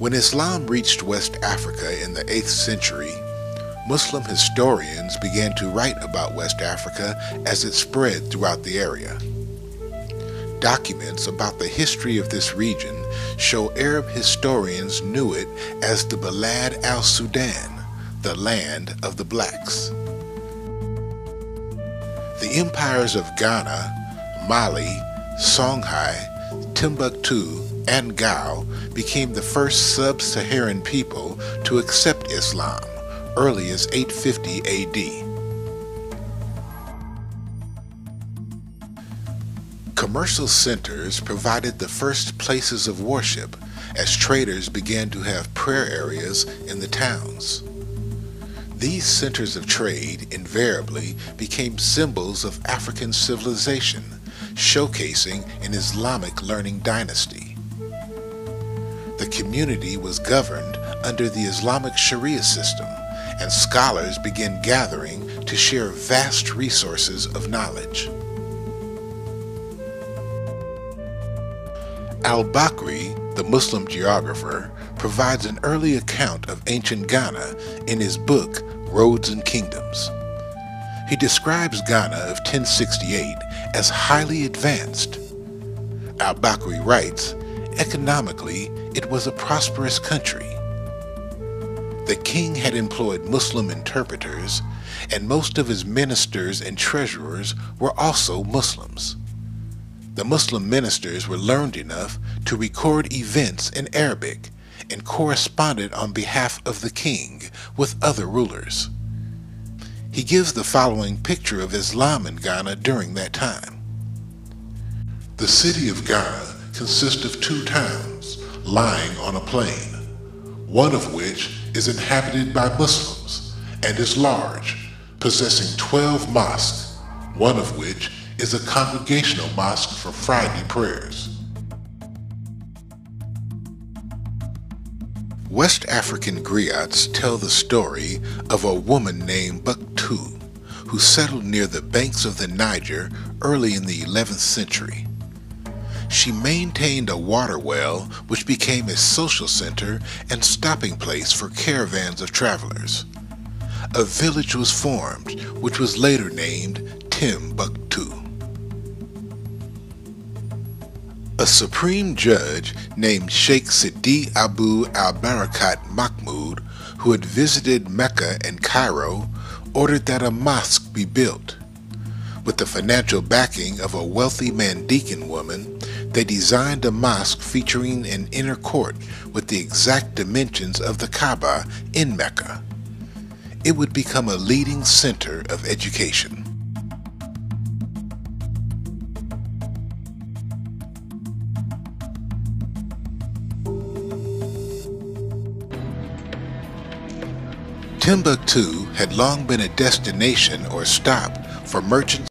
When Islam reached West Africa in the 8th century, Muslim historians began to write about West Africa as it spread throughout the area. Documents about the history of this region show Arab historians knew it as the Balad al-Sudan, the land of the blacks. The empires of Ghana, Mali, Songhai, Timbuktu, and Gao became the first sub-Saharan people to accept Islam, early as 850 AD. Commercial centers provided the first places of worship as traders began to have prayer areas in the towns. These centers of trade invariably became symbols of African civilization, showcasing an Islamic learning dynasty. The community was governed under the Islamic Sharia system, and scholars began gathering to share vast resources of knowledge. Al-Bakri, the Muslim geographer, provides an early account of ancient Ghana in his book, Roads and Kingdoms. He describes Ghana of 1068 as highly advanced. Al-Bakri writes, economically, it was a prosperous country. The king had employed Muslim interpreters, and most of his ministers and treasurers were also Muslims. The Muslim ministers were learned enough to record events in Arabic and corresponded on behalf of the king with other rulers. He gives the following picture of Islam in Ghana during that time. The city of Ghana consists of 2 towns lying on a plain, one of which is inhabited by Muslims and is large, possessing 12 mosques, one of which is a congregational mosque for Friday prayers. West African griots tell the story of a woman named Buktu who settled near the banks of the Niger early in the 11th century. She maintained a water well which became a social center and stopping place for caravans of travelers. A village was formed which was later named Timbuktu. A supreme judge named Sheikh Sidi Abu al-Barakat Mahmud, who had visited Mecca and Cairo, ordered that a mosque be built. With the financial backing of a wealthy Mandekan woman, they designed a mosque featuring an inner court with the exact dimensions of the Kaaba in Mecca. It would become a leading center of education. Timbuktu had long been a destination or stop for merchants